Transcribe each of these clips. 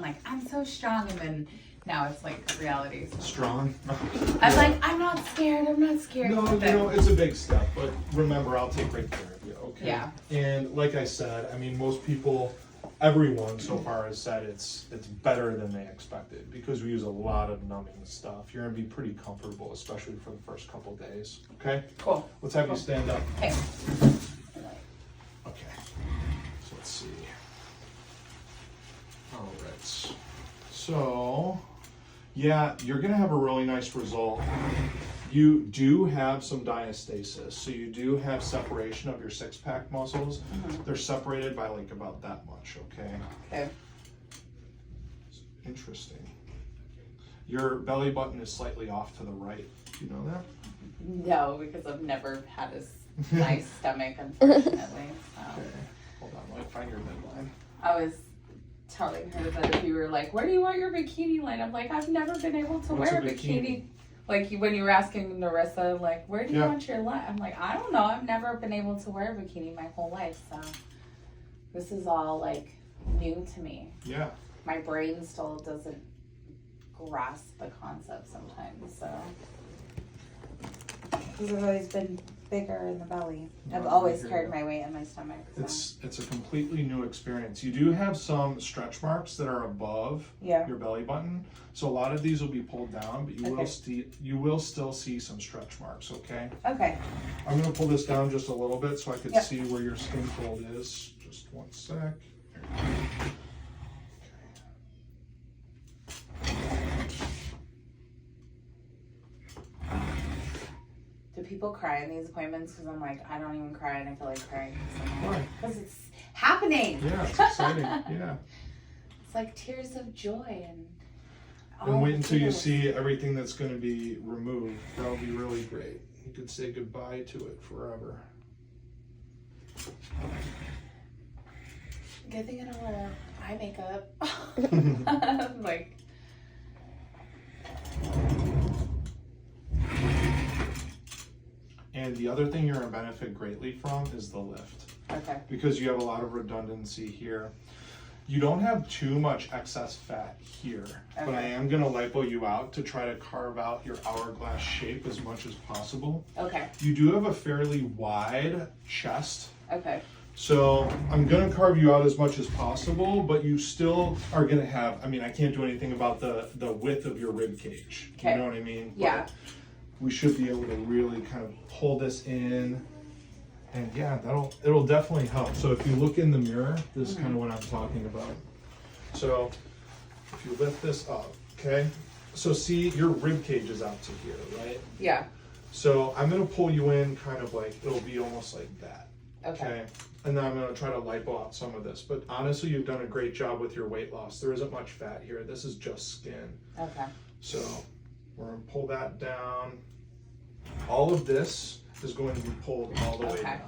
like, I'm so strong. And then now it's like reality. So Strong? I'm like, I'm not scared. I'm not scared. No, you know, it's a big step, but remember, I'll take great care of you, okay? Yeah. And like I said, I mean, most people, everyone so far has said it's better than they expected because we use a lot of numbing stuff. You're gonna be pretty comfortable, especially for the first couple days, okay? Cool. Let's have you stand up. Okay. Okay, so let's see. All right, so, yeah, you're gonna have a really nice result. You do have some diastasis, so you do have separation of your six-pack muscles. They're separated by like about that much, okay? Okay. Interesting. Your belly button is slightly off to the right. Do you know that? No, because I've never had a nice stomach, unfortunately. Okay, hold on, let me find your midline. I was telling her that if you were like, where do you want your bikini line? I'm like, I've never been able to What's wear a a bikini. Like when you were asking Narissa, like, where do you want your line? I'm like, I don't know. I've never been able to wear a bikini my whole life. So this is all like new to me. Yeah. My brain still doesn't grasp the concept sometimes. So because I've always been bigger in the belly. I've always carried my weight in my stomach. So. It's a completely new experience. You do have some stretch marks that are above your belly button. So a lot of these will be pulled down, but you will still see some stretch marks, okay? Okay. I'm gonna pull this down just a little bit so I can see where your skin fold is. Just one sec. Do people cry in these appointments? Because I'm like, I don't even cry and I feel like crying. Why? Because it's happening. Yeah, it's exciting. Yeah. It's like tears of joy and. And wait until you see everything that's going to be removed. That'll be really great. You could say goodbye to it forever. Good thing I don't wear eye makeup. Like. And the other thing you're going to benefit greatly from is the lift. Okay. Because you have a lot of redundancy here. You don't have too much excess fat here, but I am going to lipo you out to try to carve out your hourglass shape as much as possible. Okay. You do have a fairly wide chest. Okay. So I'm going to carve you out as much as possible, but you still are going to have, I mean, I can't do anything about the width of your rib cage. Okay. You know what I mean? Yeah. But we should be able to really kind of pull this in. And yeah, it'll definitely help. So if you look in the mirror, this is kind of what I'm talking about. So if you lift this up, okay? So see, your rib cage is out to here, right? Yeah. So I'm gonna pull you in kind of like, it'll be almost like that. Okay. And then I'm gonna try to lipo out some of this. But honestly, you've done a great job with your weight loss. There isn't much fat here. This is just skin. Okay. So we're gonna pull that down. All of this is going to be pulled all the way down.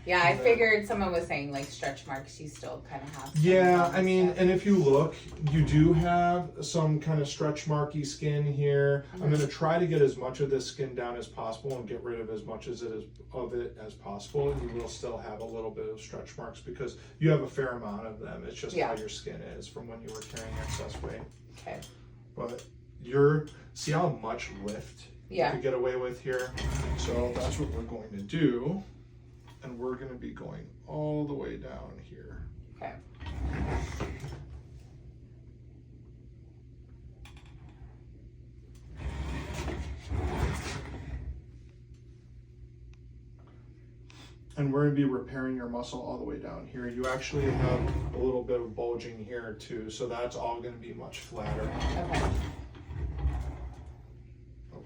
Yeah, I figured someone was saying like stretch marks, you still kind of have. Yeah, I mean, and if you look, you do have some kind of stretch marky skin here. I'm going to try to get as much of this skin down as possible and get rid of as much of it as possible. You will still have a little bit of stretch marks because you have a fair amount of them. It's just how your skin is from when you were carrying excess weight. Okay. But see how much lift you could get away with here? So that's what we're going to do. And we're going to be going all the way down here. Okay. And we're going to be repairing your muscle all the way down here. You actually have a little bit of bulging here too, so that's all going to be much flatter. Okay.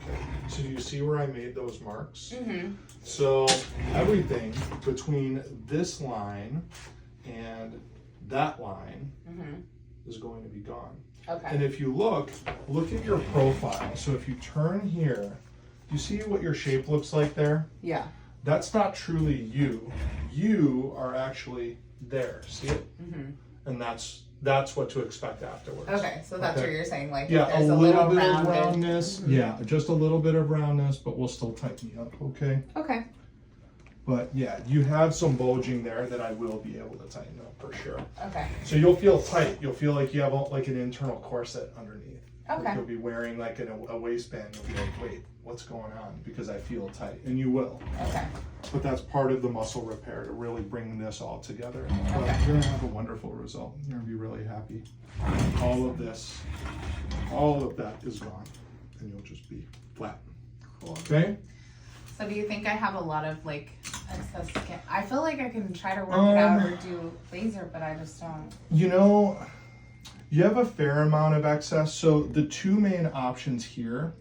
Okay, so do you see where I made those marks? Mm-hmm. So everything between this line and that line is going to be gone. Okay. And if you look at your profile. So if you turn here, do you see what your shape looks like there? Yeah. That's not truly you. You are actually there. See it? And that's what to expect afterwards. Okay, so that's what you're saying, like yeah, there's a little bit rounded. of roundness. Yeah, just a little bit of roundness, but we'll still tighten you up. Okay. Okay. But yeah, you have some bulging there that I will be able to tighten up for sure. Okay. So you'll feel tight. You'll feel like you have like an internal corset underneath. Okay. You'll be wearing like a waistband. You'll be like, wait, what's going on? Because I feel tight, and you will. Okay. But that's part of the muscle repair to really bring this all together. But Okay. you're gonna have a wonderful result. You're gonna be really happy. All of this, all of that is gone, and you'll just be flat. Cool. Okay. So do you think I have a lot of like excess skin? I feel like I can try to work it out or do laser, but I just don't. You know, you have a fair amount of excess. So the two main options here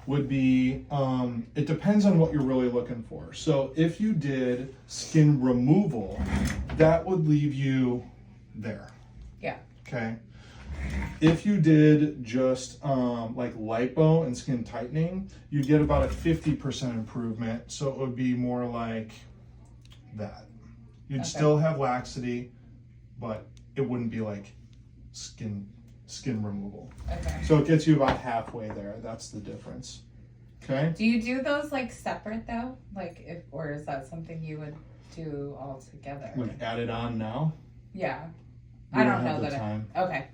would be, it depends on what you're really looking for. So if you did skin removal, that would leave you there. Yeah. Okay. If you did just like lipo and skin tightening, you'd get about a 50% improvement. So it would be more like that. You'd still have laxity, but it wouldn't be like skin removal. Okay. So it gets you about halfway there. That's the difference. Okay. Do you do those like separate though? Like if, or is that something you would do all together? Like add it on now. Yeah. We I don't have know the that. time. Okay.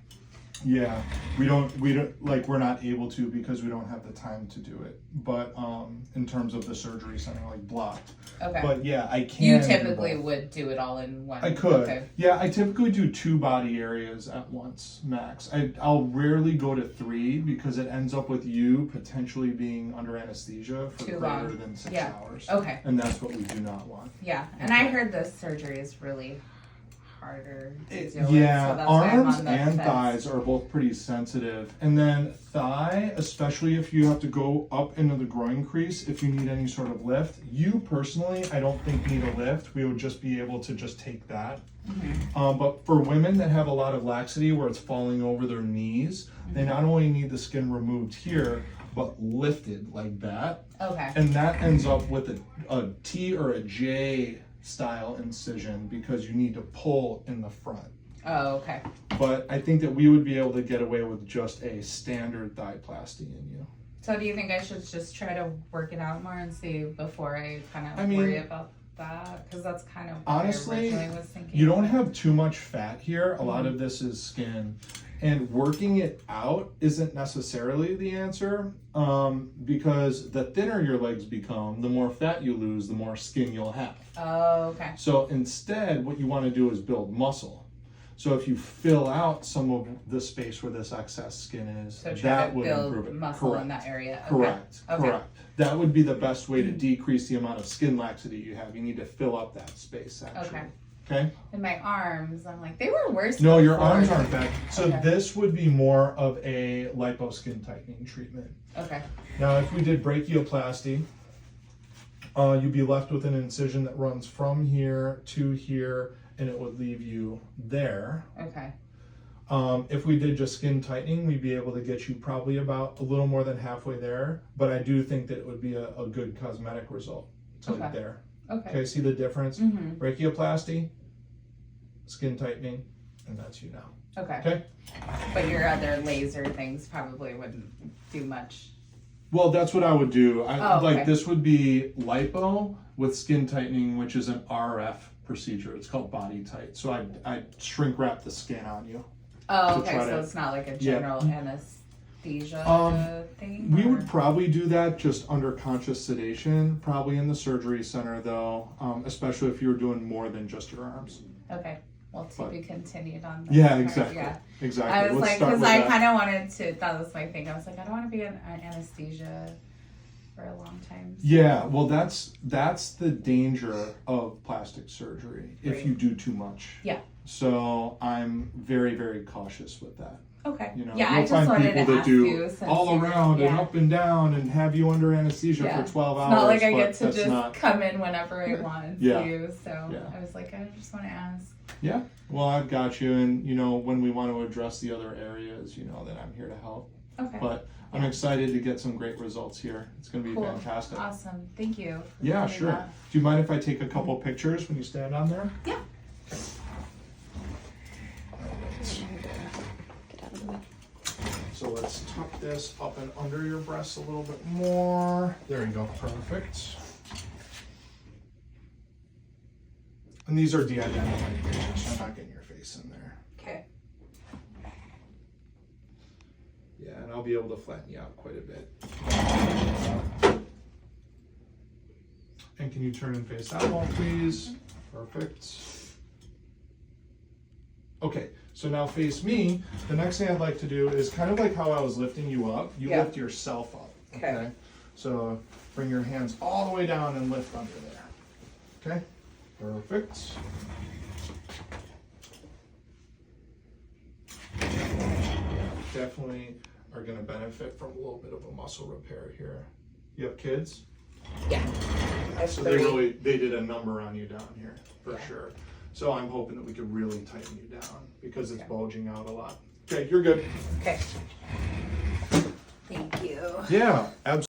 Yeah, we don't like, we're not able to because we don't have the time to do it. But in terms of the surgery center, like blocked. Okay. But yeah, I can. You do typically both. would do it all in one. I could. Okay. Yeah, I typically do 2 body areas at once, max. I'll rarely go to 3 because it ends up with you potentially being under anesthesia for Too greater long. than 6 Yeah. hours. Okay. And that's what we do not want. Yeah, and I heard this surgery is really harder to deal with. Yeah, So that's why I'm arms on the and fence. thighs are both pretty sensitive. And then thigh, especially if you have to go up into the groin crease, if you need any sort of lift. You personally, I don't think need a lift. We would just be able to just take that. But for women that have a lot of laxity where it's falling over their knees, they not only need the skin removed here, but lifted like that. Okay. And that ends up with a T or a J style incision because you need to pull in the front. Oh, okay. But I think that we would be able to get away with just a standard thighplasty in you. So do you think I should just try to work it out more and see before I kind of I mean, worry about that? Because that's kind of what honestly, I originally was thinking. you don't have too much fat here. A lot of this is skin. And working it out isn't necessarily the answer because the thinner your legs become, the more fat you lose, the more skin you'll have. Oh, okay. So instead, what you want to do is build muscle. So if you fill out some of the space where this excess skin is, So try that to would build improve it. muscle Correct. in that area. Okay. Correct. Okay. Correct. That would be the best way to decrease the amount of skin laxity you have. You need to fill up that space, actually. Okay. Okay? And my arms, I'm like, they were worse. No, your before. arms aren't bad. So Okay. this would be more of a lipo skin tightening treatment. Okay. Now, if we did brachioplasty, you'd be left with an incision that runs from here to here, and it would leave you there. Okay. If we did just skin tightening, we'd be able to get you probably about a little more than halfway there, but I do think that it would be a good cosmetic result. So like there. Okay. See the difference? Mm-hmm. Brachioplasty, skin tightening, and that's you now. Okay. Okay? But your other laser things probably wouldn't do much. Well, that's what I would do. okay. Like this would be lipo with skin tightening, which is an RF procedure. It's called body tight. So I'd shrink wrap the skin on you. Oh, to okay. try So to- it's not like a general anesthesia thing? We or- would probably do that just under conscious sedation, probably in the surgery center though, especially if you were doing more than just your arms. Okay. Well, to be continued on that. Yeah, part, exactly. Yeah. Exactly. I was Let's like, start because with I that. kind of wanted to, that was my thing. I was like, I don't want to be an anesthesia for a long time. So. Yeah, well, that's the danger of plastic surgery if Right. you do too much. Yeah. So I'm very, very cautious with that. Okay. You know, Yeah, I you'll just find wanted people to that ask do you since all you're- around and yeah. up and down and have you under anesthesia Yeah. for 12 It's hours. not like I but get to that's just not- come in whenever I want and Yeah. see you. So Yeah. I was like, I just want to ask. Yeah. Well, I've got you, and you know, when we want to address the other areas, you know that I'm here to help. Okay. But I'm excited to get some great results here. It's going to be Cool. fantastic. Awesome. Thank you. for Yeah, doing sure. that. Do you mind if I take a couple pictures when you stand on there? Yeah. So let's tuck this up and under your breasts a little bit more. There you go. Perfect. And these are de-identified patients, so I'm not getting your face in there. Okay. Yeah, and I'll be able to flatten you out quite a bit. And can you turn and face that wall, please? Perfect. Okay, so now face me. The next thing I'd like to do is kind of like how I was lifting you up. You lift yourself up, okay? So bring your hands all the way down and lift under there. Okay, perfect. Definitely are going to benefit from a little bit of a muscle repair here. You have kids? Yeah. So they did a number on you down here for sure. So I'm hoping that we could really tighten you down because it's bulging out a lot. Okay, you're good. Okay. Thank you. Yeah, absolutely.